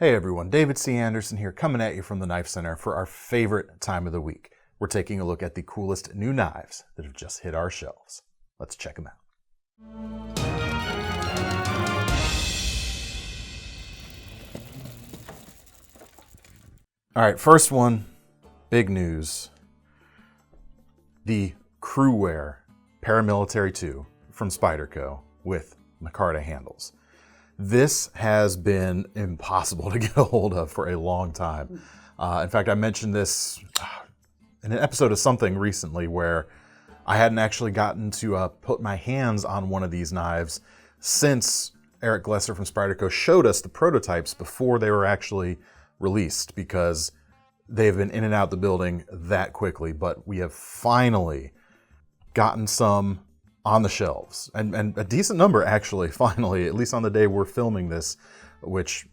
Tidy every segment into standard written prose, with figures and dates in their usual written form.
Hey everyone, David C. Anderson here, coming at you from the Knife Center for our favorite time of the week. We're taking a look at the coolest new knives that have just hit our shelves. Let's check them out. All right, first one, big news. The CruWear Paramilitary 2 from Spyderco with Micarta handles. This has been impossible to get a hold of for a long time. In fact, I mentioned this in an episode of something recently where I hadn't actually gotten to put my hands on one of these knives since Eric Glesser from Spyderco showed us the prototypes before they were actually released, because they've been in and out the building that quickly. But we have finally gotten some on the shelves, and a decent number actually, finally, at least on the day we're filming this, which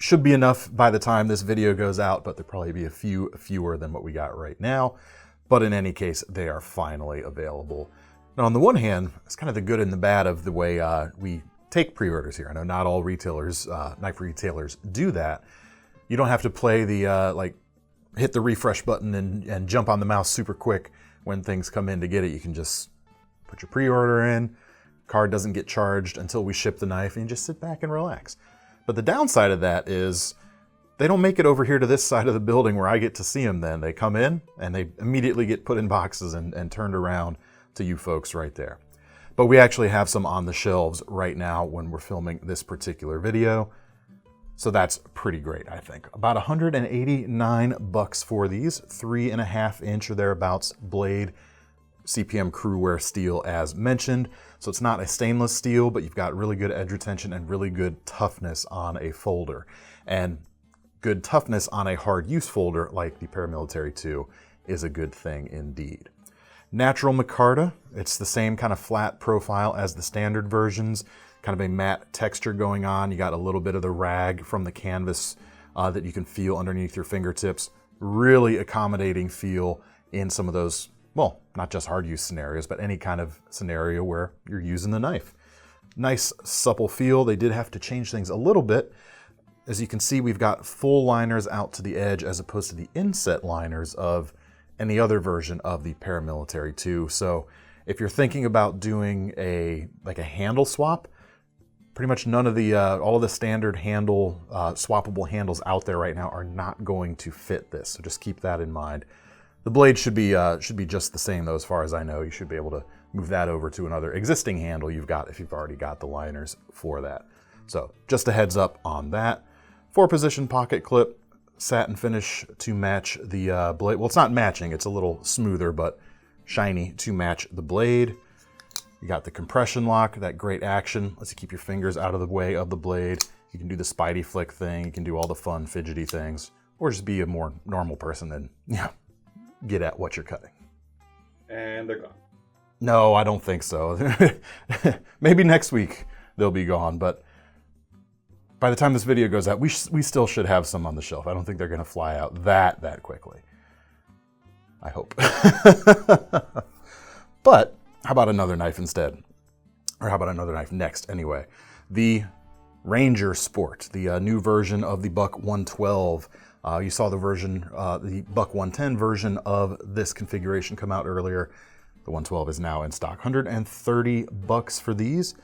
should be enough by the time this video goes out, but there'll probably be a few fewer than what we got right now. But in any case, they are finally available. Now, on the one hand, it's kind of the good and the bad of the way we take pre-orders here. I know not all retailers, knife retailers, do that. You don't have to play the hit the refresh button and jump on the mouse super quick when things come in to get it. You can just put your pre-order in, card doesn't get charged until we ship the knife, and you just sit back and relax. But the downside of that is they don't make it over here to this side of the building where I get to see them then. They come in and they immediately get put in boxes and turned around to you folks right there. But we actually have some on the shelves right now when we're filming this particular video. So that's pretty great, I think. About $189 for these, 3.5 inch or thereabouts blade, CPM CruWear steel as mentioned. So it's not a stainless steel, but you've got really good edge retention and really good toughness on a folder. And good toughness on a hard use folder like the Paramilitary 2 is a good thing indeed. Natural micarta, it's the same kind of flat profile as the standard versions, kind of a matte texture going on. You got a little bit of the rag from the canvas that you can feel underneath your fingertips. Really accommodating feel in some of those, well, not just hard use scenarios, but any kind of scenario where you're using the knife. Nice supple feel. They did have to change things a little bit. As you can see, we've got full liners out to the edge as opposed to the inset liners of any other version of the Paramilitary 2. So if you're thinking about doing a handle swap, pretty much none of the all of the standard handle swappable handles out there right now are not going to fit this. So just keep that in mind. The blade should be just the same though, as far as I know. You should be able to move that over to another existing handle you've got if you've already got the liners for that. So just a heads up on that. 4-position pocket clip, satin finish to match the blade. Well, it's not matching, it's a little smoother, but shiny to match the blade. You got the compression lock, that great action. Lets you keep your fingers out of the way of the blade. You can do the Spidey flick thing. You can do all the fun fidgety things, or just be a more normal person and get at what you're cutting. And they're gone. No, I don't think so. Maybe next week they'll be gone, but by the time this video goes out, we still should have some on the shelf. I don't think they're going to fly out that quickly. I hope. But how about another knife instead? Or how about another knife next anyway? The Ranger Sport, the new version of the Buck 112. You saw the version, the Buck 110 version of this configuration come out earlier. The 112 is now in stock. $130 for these.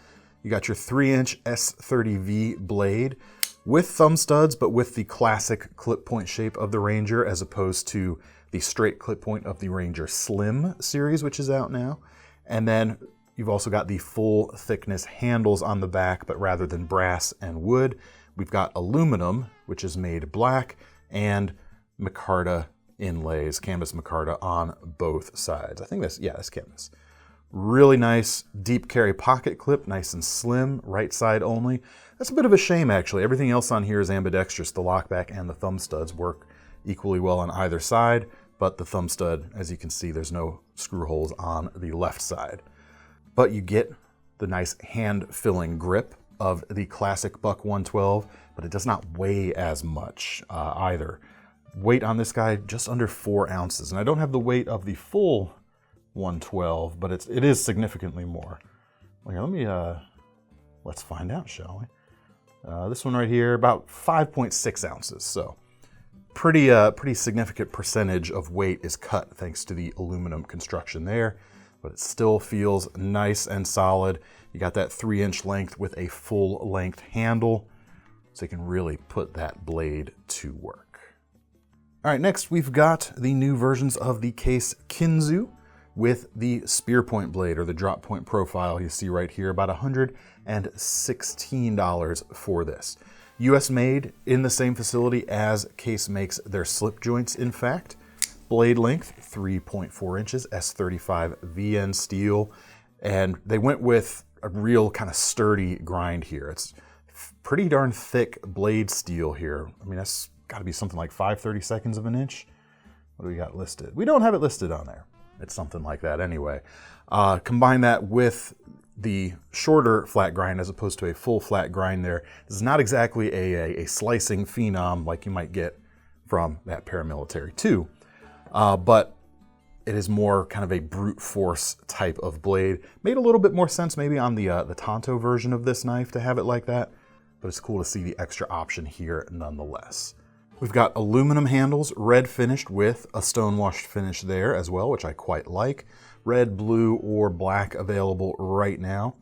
You got your 3-inch S30V blade with thumb studs, but with the classic clip point shape of the Ranger as opposed to the straight clip point of the Ranger Slim series, which is out now. And then you've also got the full thickness handles on the back, but rather than brass and wood, we've got aluminum, which is made black, and micarta inlays, canvas micarta on both sides. I think that's canvas. Really nice deep carry pocket clip, nice and slim, right side only. That's a bit of a shame actually. Everything else on here is ambidextrous. The lockback and the thumb studs work equally well on either side, but the thumb stud, as you can see, there's no screw holes on the left side. But you get the nice hand-filling grip of the classic Buck 112, but it does not weigh as much either. Weight on this guy, just under 4 ounces. And I don't have the weight of the full 112, but it is significantly more. Here, let's find out, shall we? This one right here, about 5.6 ounces. So pretty significant percentage of weight is cut thanks to the aluminum construction there, but it still feels nice and solid. You got that 3-inch length with a full length handle, so you can really put that blade to work. All right, next we've got the new versions of the case Kinzua with the spear point blade or the drop point profile you see right here, about $116 for this. US made in the same facility as Case makes their slip joints, in fact. Blade length, 3.4 inches, S35 VN steel, and they went with a real kind of sturdy grind here. It's pretty darn thick blade steel here. I mean, that's got to be something like 5/32 of an inch. What do we got listed? We don't have it listed on there. It's something like that anyway. Combine that with the shorter flat grind as opposed to a full flat grind there. This is not exactly a slicing phenom like you might get from that Paramilitary 2, but it is more kind of a brute force type of blade. Made a little bit more sense maybe on the Tango version of this knife to have it like that, but it's cool to see the extra option here nonetheless. We've got aluminum handles, red finished with a stone-washed finish there as well, which I quite like. Red, blue, or black available right now.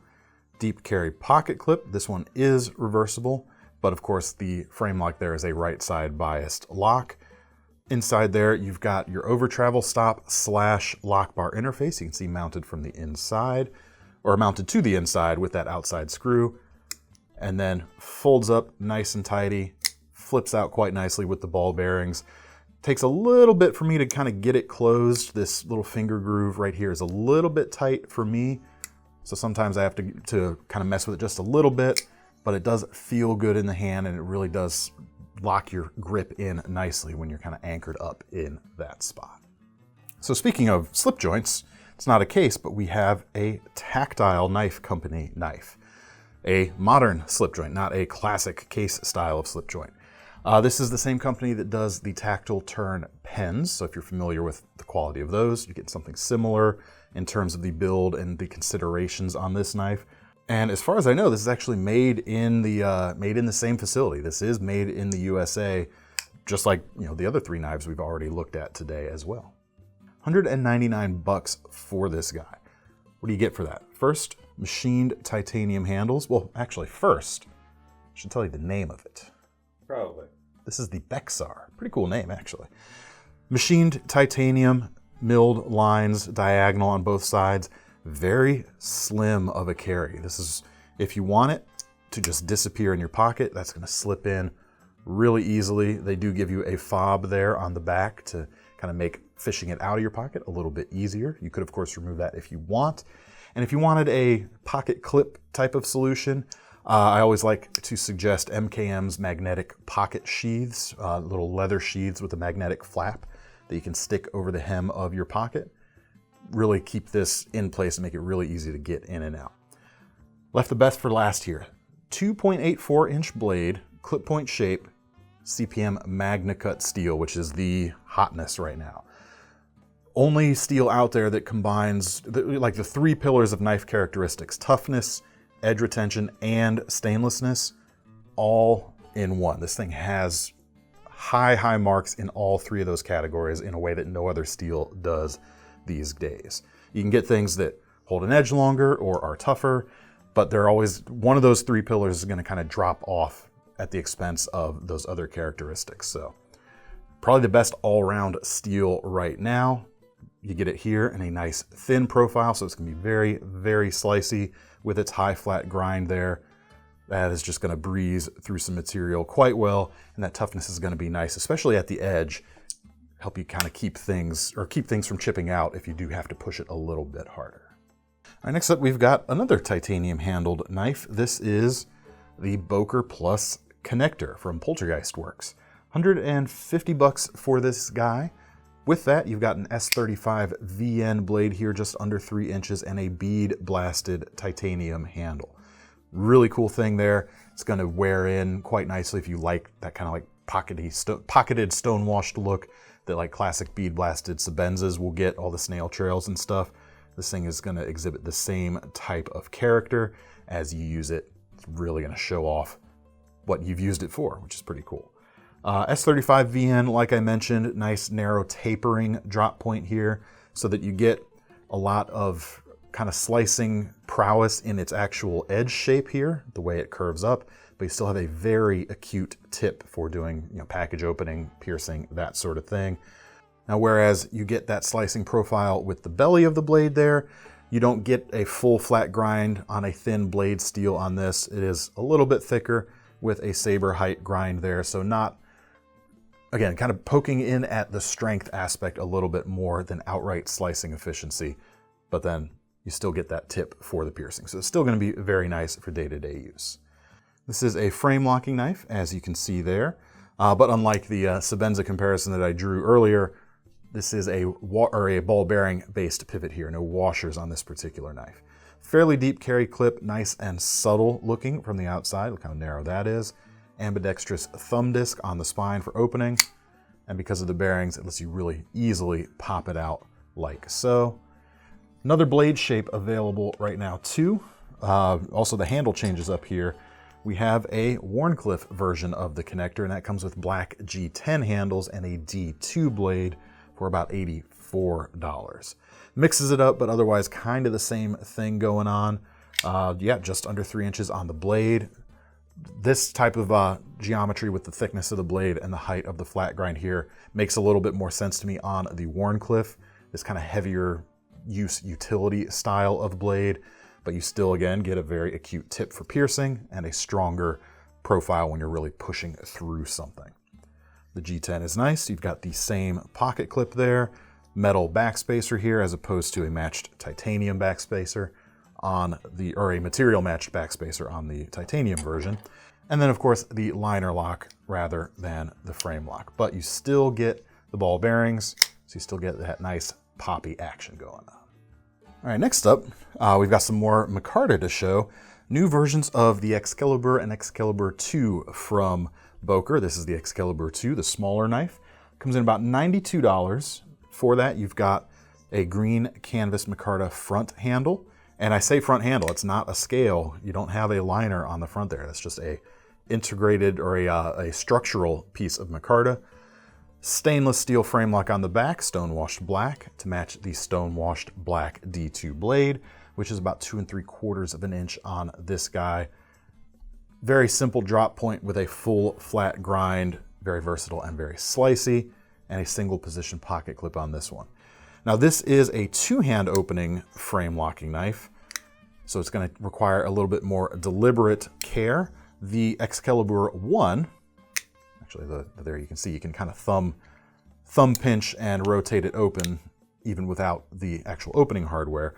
Deep carry pocket clip. This one is reversible, but of course the frame lock there is a right side biased lock. Inside there, you've got your over travel stop / lock bar interface. You can see mounted from the inside, or mounted to the inside with that outside screw, and then folds up nice and tidy. Flips out quite nicely with the ball bearings. Takes a little bit for me to kind of get it closed. This little finger groove right here is a little bit tight for me, so sometimes I have to kind of mess with it just a little bit, but it does feel good in the hand, and it really does lock your grip in nicely when you're kind of anchored up in that spot. So speaking of slip joints, it's not a case, but we have a Tactile Knife Company knife. A modern slip joint, not a classic case style of slip joint. This is the same company that does the tactile turn pens, so if you're familiar with the quality of those, you get something similar in terms of the build and the considerations on this knife. And as far as I know, this is actually made in the same facility. This is made in the USA, just like the other 3 knives we've already looked at today as well. $199 for this guy. What do you get for that? First, machined titanium handles. Well, actually, first, I should tell you the name of it. Probably. This is the Bexar. Pretty cool name, actually. Machined titanium, milled lines, diagonal on both sides. Very slim of a carry. This is, if you want it to just disappear in your pocket, that's going to slip in really easily. They do give you a fob there on the back to kind of make fishing it out of your pocket a little bit easier. You could, of course, remove that if you want. And if you wanted a pocket clip type of solution, I always like to suggest MKM's magnetic pocket sheaths, little leather sheaths with a magnetic flap that you can stick over the hem of your pocket. Really keep this in place and make it really easy to get in and out. Left the best for last here. 2.84-inch blade, clip point shape, CPM Magna Cut steel, which is the hotness right now. Only steel out there that combines like the 3 pillars of knife characteristics: toughness, edge retention, and stainlessness, all in one. This thing has high marks in all 3 of those categories in a way that no other steel does these days. You can get things that hold an edge longer or are tougher, but they're always, one of those 3 pillars is going to kind of drop off at the expense of those other characteristics. So probably the best all-around steel right now. You get it here in a nice thin profile, so it's going to be very, very slicey with its high flat grind there. That is just going to breeze through some material quite well, and that toughness is going to be nice, especially at the edge. Help you kind of keep things from chipping out if you do have to push it a little bit harder. All right, next up we've got another titanium handled knife. This is the Boker Plus Connector from Poltergeist Works. $150 for this guy. With that, you've got an S35 VN blade here, just under 3 inches, and a bead blasted titanium handle. Really cool thing there. It's going to wear in quite nicely if you like that kind of like pocketed stone-washed look that like classic bead blasted Sabenzas will get, all the snail trails and stuff. This thing is going to exhibit the same type of character as you use it. It's really going to show off what you've used it for, which is pretty cool. S35 VN, like I mentioned, nice narrow tapering drop point here so that you get a lot of kind of slicing prowess in its actual edge shape here, the way it curves up, but you still have a very acute tip for doing, package opening, piercing, that sort of thing. Now, whereas you get that slicing profile with the belly of the blade there, you don't get a full flat grind on a thin blade steel on this. It is a little bit thicker with a saber height grind there, so not, again, kind of poking in at the strength aspect a little bit more than outright slicing efficiency, but then you still get that tip for the piercing. So it's still going to be very nice for day-to-day use. This is a frame locking knife, as you can see there, but unlike the Sebenza comparison that I drew earlier, this is a ball bearing based pivot here, no washers on this particular knife. Fairly deep carry clip, nice and subtle looking from the outside. Look how narrow that is. Ambidextrous thumb disc on the spine for opening, and because of the bearings, it lets you really easily pop it out like so. Another blade shape available right now too. Also the handle changes up here. We have a Wharncliffe version of the connector, and that comes with black G10 handles and a D2 blade for about $84. Mixes it up, but otherwise kind of the same thing going on. Yeah, just under 3 inches on the blade. This type of geometry with the thickness of the blade and the height of the flat grind here makes a little bit more sense to me on the Wharncliffe, this kind of heavier use utility style of blade, but you still again get a very acute tip for piercing and a stronger profile when you're really pushing through something. The G10 is nice. You've got the same pocket clip there, metal backspacer here as opposed to a matched titanium backspacer on the, or a material matched backspacer on the titanium version. And then of course the liner lock rather than the frame lock, but you still get the ball bearings, so you still get that nice poppy action going on. All right, next up, we've got some more Micarta to show. New versions of the Exskelibur and Exskelibur 2 from Boker. This is the Exskelibur 2, the smaller knife. Comes in about $92. For that, you've got a green canvas Micarta front handle. And I say front handle, it's not a scale. You don't have a liner on the front there. That's just a integrated or a structural piece of Micarta. Stainless steel frame lock on the back, stone-washed black to match the stone-washed black D2 blade, which is about 2 3/4 of an inch on this guy. Very simple drop point with a full flat grind, very versatile and very slicey, and a single position pocket clip on this one. Now this is a two-hand opening frame locking knife, so it's going to require a little bit more deliberate care. The Exskelibur 1, actually there you can see you can kind of thumb pinch and rotate it open even without the actual opening hardware.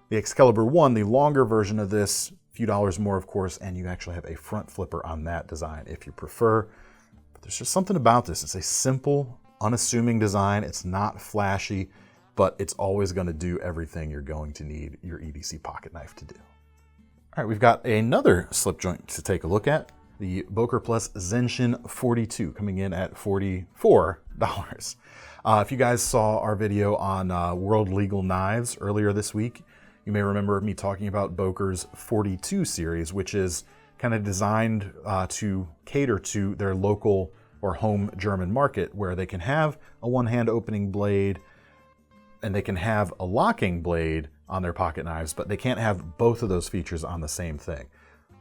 The Exskelibur 1, the longer version of this, a few dollars more of course, and you actually have a front flipper on that design if you prefer. But there's just something about this. It's a simple, unassuming design. It's not flashy, but it's always going to do everything you're going to need your EDC pocket knife to do. All right, we've got another slip joint to take a look at. The Boker Plus Zenshin 42 coming in at $44. If you guys saw our video on World Legal Knives earlier this week, you may remember me talking about Boker's 42 series, which is kind of designed to cater to their local or home German market, where they can have a one-hand opening blade and they can have a locking blade on their pocket knives, but they can't have both of those features on the same thing.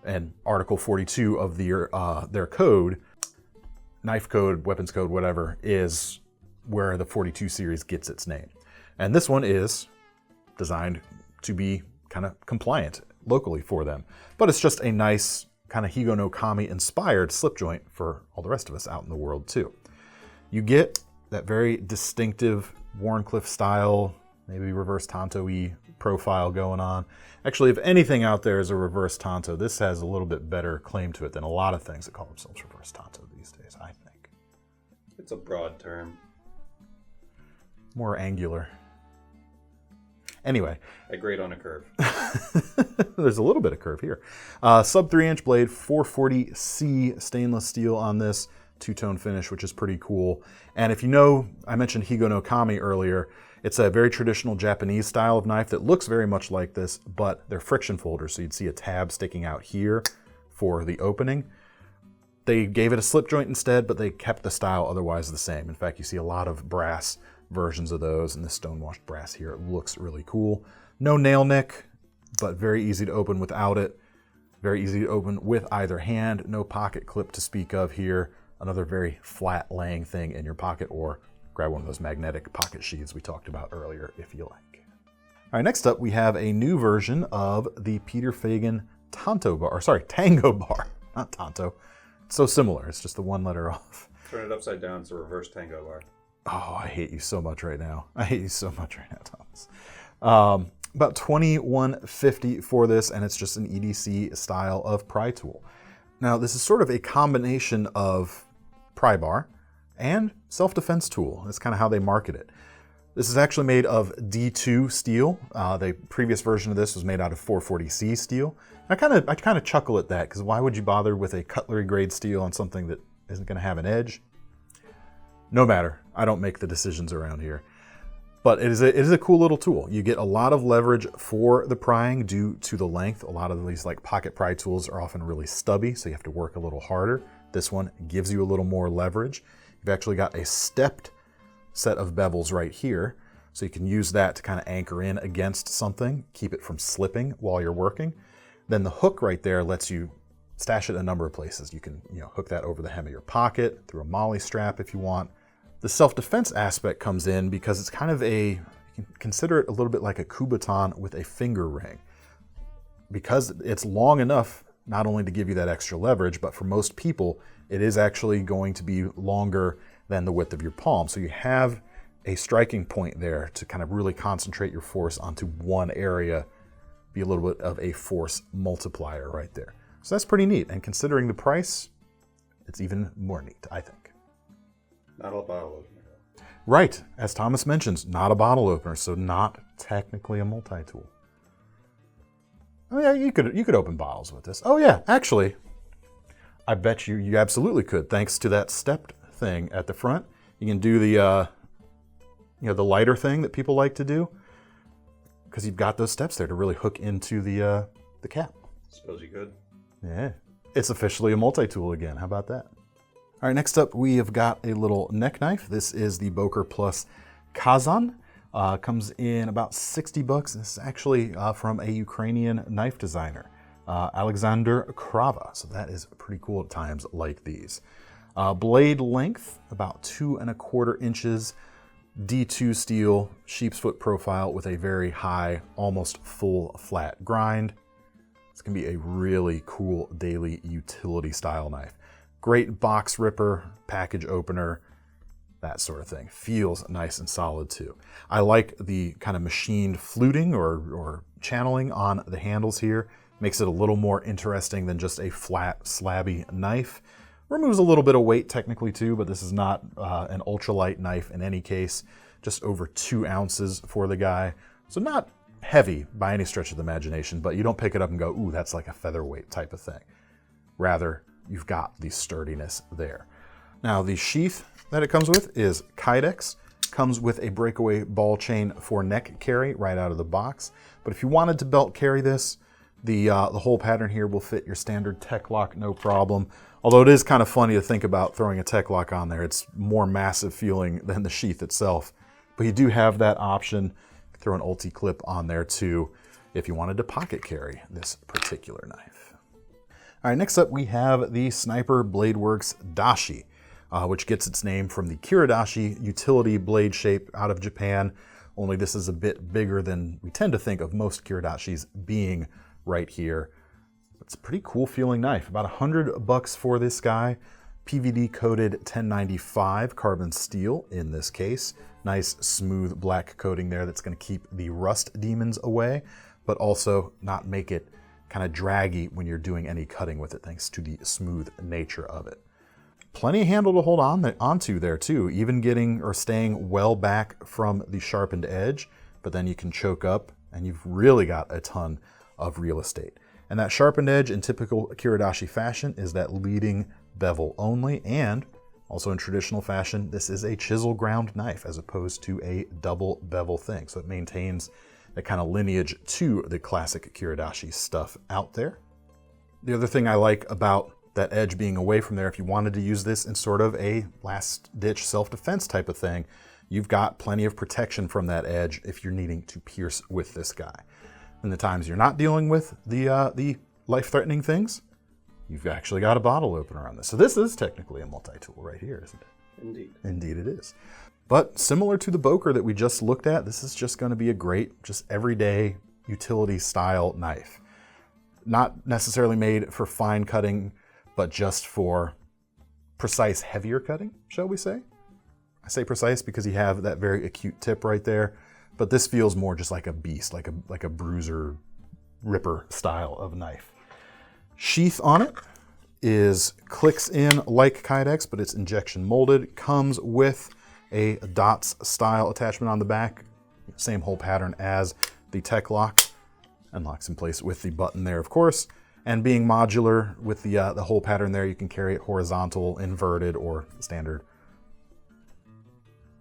And Article 42 of their code, knife code, weapons code, whatever, is where the 42 series gets its name. And this one is designed to be kind of compliant locally for them. But it's just a nice kind of Higo no Kami inspired slip joint for all the rest of us out in the world too. You get that very distinctive Wharncliffe style, maybe reverse Tanto-y profile going on. Actually, if anything out there is a reverse Tanto, this has a little bit better claim to it than a lot of things that call themselves reverse Tanto these days, I think. It's a broad term. More angular. Anyway. I grade on a curve. There's a little bit of curve here. Sub 3-inch blade, 440C stainless steel on this, two-tone finish, which is pretty cool. And if you know, I mentioned Higo no Kami earlier. It's a very traditional Japanese style of knife that looks very much like this, but they're friction folders. So you'd see a tab sticking out here for the opening. They gave it a slip joint instead, but they kept the style otherwise the same. In fact, you see a lot of brass versions of those, and this stonewashed brass here, it looks really cool. No nail nick, but very easy to open without it. Very easy to open with either hand. No pocket clip to speak of here. Another very flat laying thing in your pocket, or grab one of those magnetic pocket sheaths we talked about earlier if you like. All right, next up we have a new version of the Peter Fagan Tango bar, not Tonto. It's so similar, it's just the one letter off. Turn it upside down, it's a reverse Tango bar. Oh, I hate you so much right now. I hate you so much right now, Thomas. About $21.50 for this, and it's just an EDC style of pry tool. Now, this is sort of a combination of pry bar and self-defense tool. That's kind of how they market it. This is actually made of D2 steel. The previous version of this was made out of 440C steel. I kind of chuckle at that, because why would you bother with a cutlery grade steel on something that isn't going to have an edge? No matter. I don't make the decisions around here. But it is a cool little tool. You get a lot of leverage for the prying due to the length. A lot of these like pocket pry tools are often really stubby, so you have to work a little harder. This one gives you a little more leverage. You've actually got a stepped set of bevels right here, so you can use that to kind of anchor in against something, keep it from slipping while you're working. Then the hook right there lets you stash it a number of places. You can hook that over the hem of your pocket, through a molly strap if you want. The self-defense aspect comes in because it's kind of you can consider it a little bit like a Kubotan with a finger ring. Because it's long enough not only to give you that extra leverage, but for most people, it is actually going to be longer than the width of your palm. So you have a striking point there to kind of really concentrate your force onto one area, be a little bit of a force multiplier right there. So that's pretty neat. And considering the price, it's even more neat, I think. Not a bottle opener. Right, as Thomas mentions, not a bottle opener, so not technically a multi-tool. Oh yeah, you could open bottles with this. Oh yeah, actually, I bet you absolutely could, thanks to that stepped thing at the front. You can do the the lighter thing that people like to do, because you've got those steps there to really hook into the cap. Suppose you could. Yeah, it's officially a multi-tool again. How about that? All right, next up we have got a little neck knife. This is the Boker Kazhan. Comes in about $60. This is actually from a Ukrainian knife designer, Alexander Krava. So that is pretty cool at times like these. Blade length, about 2¼ inches. D2 steel, sheep's foot profile with a very high, almost full flat grind. This can be a really cool daily utility style knife. Great box ripper, package opener, that sort of thing. Feels nice and solid too. I like the kind of machined fluting or channeling on the handles here. Makes it a little more interesting than just a flat, slabby knife. Removes a little bit of weight technically too, but this is not an ultralight knife in any case. Just over 2 ounces for the guy. So not heavy by any stretch of the imagination, but you don't pick it up and go, ooh, that's like a featherweight type of thing. Rather, you've got the sturdiness there. Now, the sheath that it comes with is Kydex. Comes with a breakaway ball chain for neck carry right out of the box. But if you wanted to belt carry this, the whole pattern here will fit your standard tech lock, no problem. Although it is kind of funny to think about throwing a tech lock on there. It's more massive feeling than the sheath itself. But you do have that option. Throw an ulti clip on there too if you wanted to pocket carry this particular knife. All right, next up we have the Sniper Bladeworks Dashi, which gets its name from the Kiradashi utility blade shape out of Japan, only this is a bit bigger than we tend to think of most Kiradashis being right here. It's a pretty cool feeling knife, about $100 for this guy. PVD coated 1095 carbon steel in this case. Nice smooth black coating there that's gonna keep the rust demons away, but also not make it kind of draggy when you're doing any cutting with it, thanks to the smooth nature of it. Plenty of handle to hold onto there too, even getting or staying well back from the sharpened edge, but then you can choke up and you've really got a ton of real estate. And that sharpened edge in typical Kiradashi fashion is that leading bevel only, and also in traditional fashion, this is a chisel ground knife as opposed to a double bevel thing. So it maintains that kind of lineage to the classic Kiradashi stuff out there. The other thing I like about that edge being away from there, if you wanted to use this in sort of a last-ditch self-defense type of thing, you've got plenty of protection from that edge if you're needing to pierce with this guy. In the times you're not dealing with the life-threatening things, you've actually got a bottle opener on this. So this is technically a multi-tool right here, isn't it? Indeed. Indeed it is. But similar to the Boker that we just looked at, this is just going to be a great, just everyday utility style knife. Not necessarily made for fine cutting, but just for precise, heavier cutting, shall we say? I say precise because you have that very acute tip right there, but this feels more just like a beast, like a bruiser, ripper style of knife. Sheath on it clicks in like Kydex, but it's injection molded. Comes with a dots style attachment on the back, same whole pattern as the Tech Lock, and locks in place with the button there, of course. And being modular with the whole pattern there, you can carry it horizontal, inverted, or standard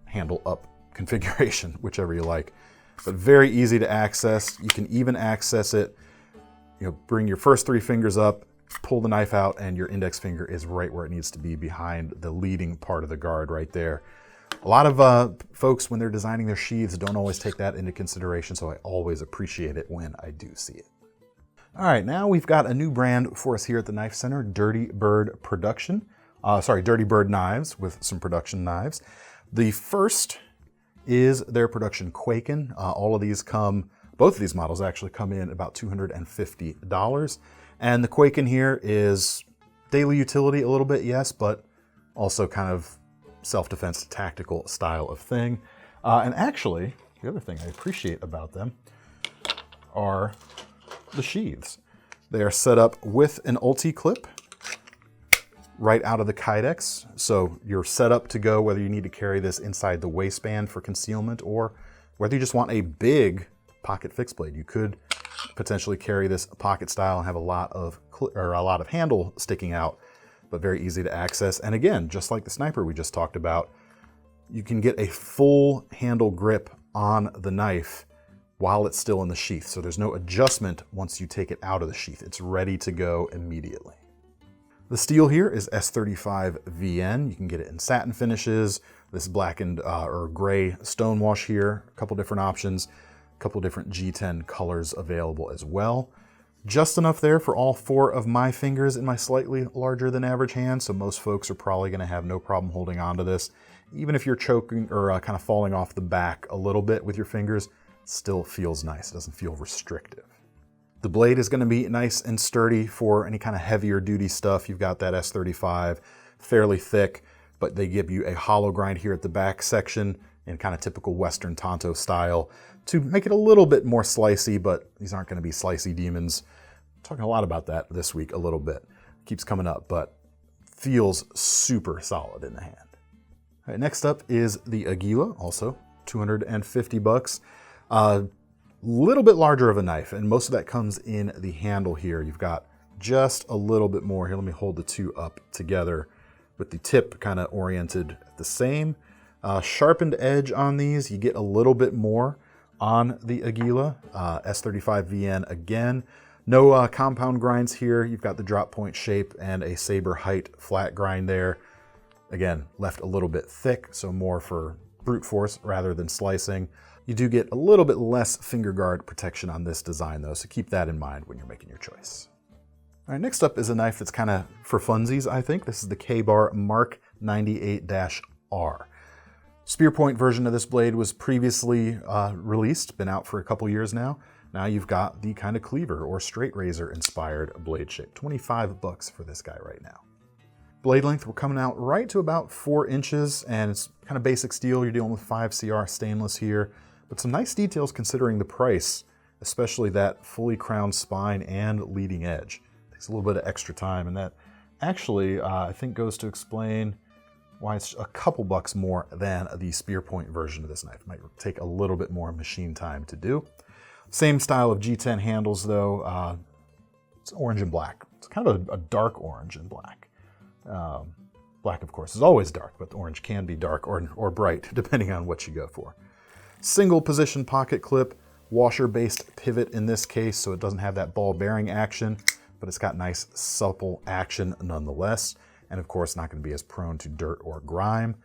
handle up configuration, whichever you like. But very easy to access. You can even access it, bring your first 3 fingers up, pull the knife out, and your index finger is right where it needs to be, behind the leading part of the guard right there. A lot of folks, when they're designing their sheaths, don't always take that into consideration, so I always appreciate it when I do see it. All right, now we've got a new brand for us here at the Knife Center, Dirty Bird Production. Dirty Bird Knives with some production knives. The first is their production Kwaiken. Both of these models actually come in about $250. And the Kwaiken here is daily utility a little bit, yes, but also kind of self-defense tactical style of thing. And actually, the other thing I appreciate about them are the sheaths. They are set up with an ulti clip right out of the Kydex. So you're set up to go whether you need to carry this inside the waistband for concealment or whether you just want a big pocket fixed blade. You could potentially carry this pocket style and have a lot of handle sticking out, but very easy to access. And again, just like the sniper we just talked about, you can get a full handle grip on the knife while it's still in the sheath. So there's no adjustment once you take it out of the sheath. It's ready to go immediately. The steel here is S35 VN. You can get it in satin finishes, this blackened or gray stonewash here, a couple different options, a couple different G10 colors available as well. Just enough there for all 4 of my fingers in my slightly larger than average hand, so most folks are probably going to have no problem holding on to this. Even if you're choking or kind of falling off the back a little bit with your fingers, it still feels nice. It doesn't feel restrictive. The blade is going to be nice and sturdy for any kind of heavier duty stuff. You've got that S35, fairly thick, but they give you a hollow grind here at the back section in kind of typical Western Tonto style to make it a little bit more slicey, but these aren't going to be slicey demons. I'm talking a lot about that this week a little bit. Keeps coming up, but feels super solid in the hand. All right, next up is the Aguila, also $250. Little bit larger of a knife, and most of that comes in the handle here. You've got just a little bit more here. Let me hold the 2 up together with the tip kind of oriented the same. Sharpened edge on these, you get a little bit more on the Aguila. S35 VN again. No compound grinds here. You've got the drop point shape and a saber height flat grind there. Again, left a little bit thick, so more for brute force rather than slicing. You do get a little bit less finger guard protection on this design though, so keep that in mind when you're making your choice. All right, next up is a knife that's kind of for funsies, I think. This is the K-Bar Mark 98-R. Spear point version of this blade was previously released, been out for a couple years now. Now you've got the kind of cleaver or straight razor inspired blade shape. $25 for this guy right now. Blade length, we're coming out right to about 4 inches, and it's kind of basic steel. You're dealing with 5CR stainless here, but some nice details considering the price, especially that fully crowned spine and leading edge. Takes a little bit of extra time, and that actually, I think goes to explain why it's a couple bucks more than the spear point version of this knife. It might take a little bit more machine time to do. Same style of G10 handles though. It's orange and black. It's kind of a dark orange and black. Black, of course, is always dark, but the orange can be dark or bright, depending on what you go for. Single position pocket clip, washer-based pivot in this case, so it doesn't have that ball bearing action, but it's got nice supple action nonetheless. And of course, not going to be as prone to dirt or grime.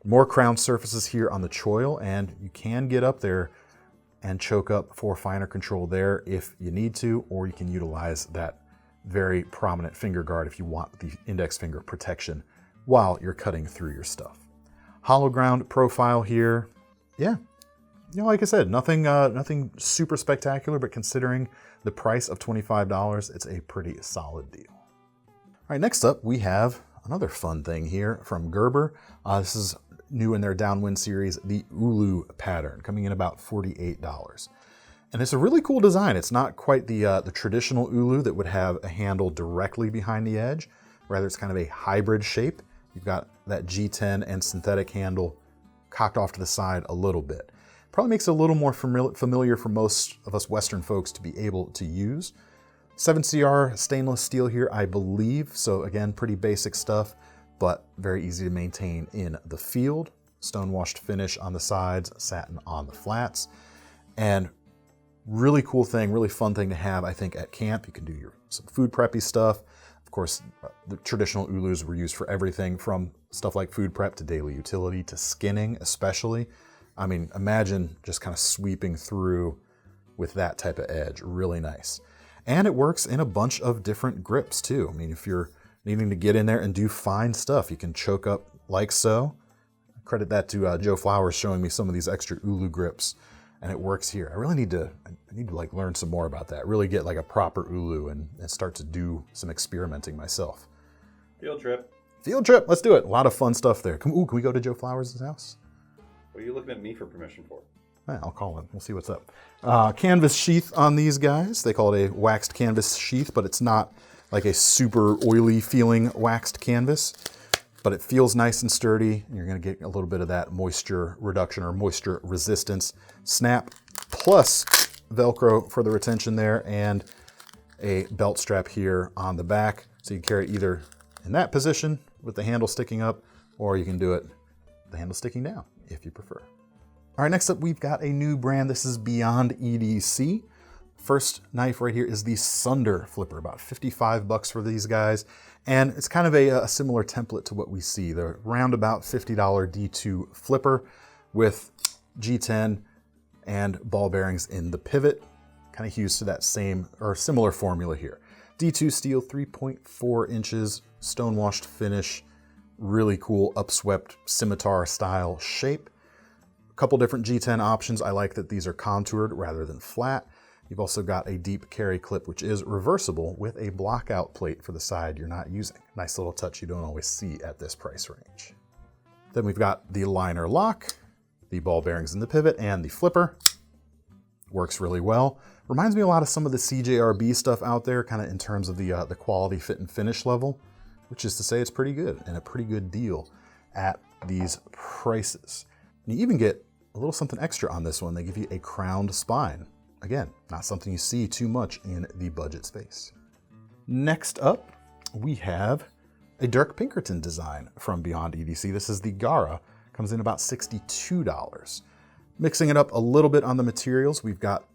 More crown surfaces here on the choil, and you can get up there and choke up for finer control there if you need to, or you can utilize that very prominent finger guard if you want the index finger protection while you're cutting through your stuff. Hollow ground profile here. Yeah, you know, like I said, nothing super spectacular, but considering the price of $25, it's a pretty solid deal. All right, next up, we have another fun thing here from Gerber. This is new in their Downwind series, the Ulu pattern, coming in about $48. And it's a really cool design. It's not quite the traditional Ulu that would have a handle directly behind the edge. Rather, it's kind of a hybrid shape. You've got that G10 and synthetic handle cocked off to the side a little bit. Probably makes it a little more familiar for most of us Western folks to be able to use. 7CR stainless steel here, I believe. So again, pretty basic stuff, but very easy to maintain in the field. Stone washed finish on the sides, satin on the flats. And really cool thing, really fun thing to have, I think, at camp. You can do some food preppy stuff. Of course, the traditional Ulus were used for everything from stuff like food prep to daily utility to skinning especially. I mean, imagine just kind of sweeping through with that type of edge, really nice. And it works in a bunch of different grips too. I mean, if you're needing to get in there and do fine stuff, you can choke up like so. Credit that to Joe Flowers showing me some of these extra Ulu grips, and it works here. I need to like learn some more about that. Really get like a proper Ulu and start to do some experimenting myself. Field trip. Field trip, let's do it. A lot of fun stuff there. Can we go to Joe Flowers' house? What are you looking at me for permission for? I'll call him. We'll see what's up. Canvas sheath on these guys. They call it a waxed canvas sheath, but it's not like a super oily feeling waxed canvas, but it feels nice and sturdy. And you're going to get a little bit of that moisture reduction or moisture resistance. Snap plus Velcro for the retention there, and a belt strap here on the back. So you can carry it either in that position with the handle sticking up, or you can do it with the handle sticking down if you prefer. All right, next up, we've got a new brand. This is Beyond EDC. First knife right here is the Sunder flipper, about $55 for these guys. And it's kind of a similar template to what we see. They're around about $50 D2 flipper with G10 and ball bearings in the pivot. Kind of used to that same or similar formula here. D2 steel, 3.4 inches, stone washed finish, really cool upswept scimitar style shape. Couple different G10 options. I like that these are contoured rather than flat. You've also got a deep carry clip, which is reversible with a blockout plate for the side you're not using. Nice little touch you don't always see at this price range. Then we've got the liner lock, the ball bearings in the pivot, and the flipper. Works really well. Reminds me a lot of some of the CJRB stuff out there, kind of in terms of the quality fit and finish level, which is to say it's pretty good and a pretty good deal at these prices. And you even get a little something extra on this one. They give you a crowned spine. Again, not something you see too much in the budget space. Next up, we have a Dirk Pinkerton design from Beyond EDC. This is the Garra. Comes in about $62. Mixing it up a little bit on the materials, we've got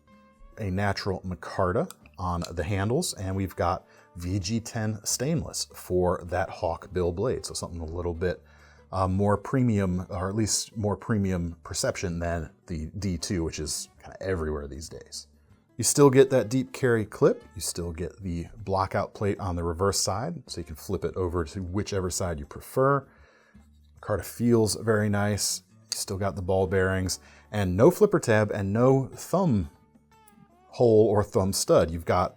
a natural micarta on the handles, and we've got VG10 stainless for that hawk bill blade. So something a little bit more premium, or at least more premium perception than the D2, which is kind of everywhere these days. You still get that deep carry clip. You still get the blockout plate on the reverse side, so you can flip it over to whichever side you prefer. Micarta feels very nice. You still got the ball bearings, and no flipper tab and no thumb hole or thumb stud. You've got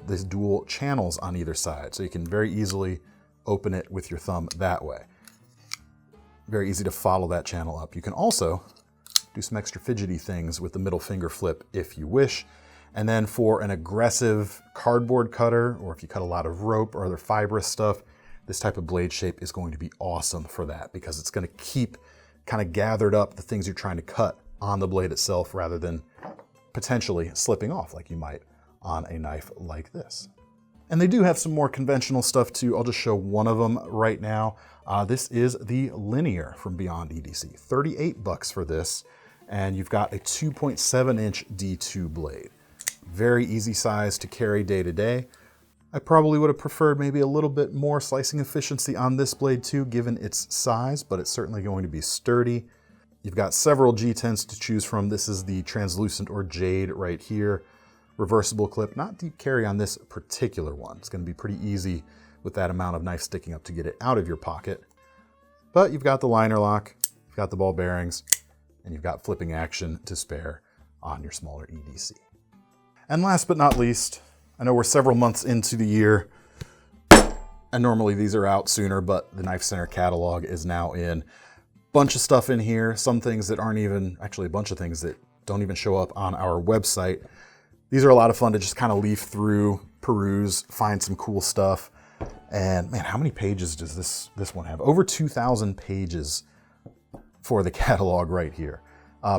these dual channels on either side, so you can very easily open it with your thumb that way. Very easy to follow that channel up. You can also do some extra fidgety things with the middle finger flip if you wish. And then for an aggressive cardboard cutter, or if you cut a lot of rope or other fibrous stuff, this type of blade shape is going to be awesome for that, because it's going to keep kind of gathered up the things you're trying to cut on the blade itself rather than potentially slipping off like you might on a knife like this. And they do have some more conventional stuff too. I'll just show one of them right now. This is the Linear from Beyond EDC. $38 for this, and you've got a 2.7 inch D2 blade. Very easy size to carry day to day. I probably would have preferred maybe a little bit more slicing efficiency on this blade too, given its size, but it's certainly going to be sturdy. You've got several G10s to choose from. This is the translucent or jade right here. Reversible clip, not deep carry on this particular one. It's going to be pretty easy with that amount of knife sticking up to get it out of your pocket. But you've got the liner lock, you've got the ball bearings, and you've got flipping action to spare on your smaller EDC. And last but not least, I know we're several months into the year, and normally these are out sooner, but the KnifeCenter catalog is now in. Bunch of stuff in here, some things that aren't even, actually a bunch of things that don't even show up on our website. These are a lot of fun to just kind of leaf through, peruse, find some cool stuff. And man, how many pages does this one have? Over 2,000 pages for the catalog right here.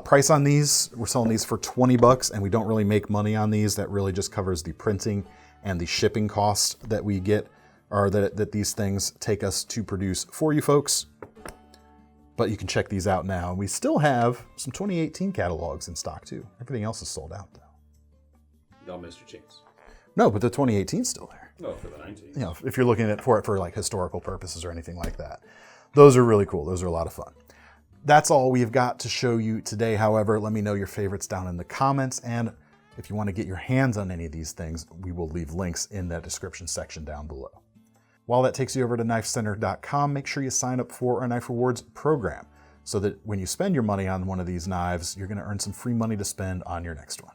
Price on these, we're selling these for 20 bucks, and we don't really make money on these. That really just covers the printing and the shipping costs that we get, or that these things take us to produce for you folks. But you can check these out now. We still have some 2018 catalogs in stock too. Everything else is sold out though. Y'all missed your chance. No, but the 2018 is still there. Oh, for the 19. You know, if you're looking at for it for like historical purposes or anything like that. Those are really cool. Those are a lot of fun. That's all we've got to show you today. However, let me know your favorites down in the comments. And if you want to get your hands on any of these things, we will leave links in that description section down below. While that takes you over to KnifeCenter.com, make sure you sign up for our Knife Rewards program so that when you spend your money on one of these knives, you're going to earn some free money to spend on your next one.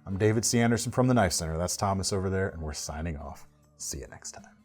I'm David C. Anderson from the Knife Center. That's Thomas over there, and we're signing off. See you next time.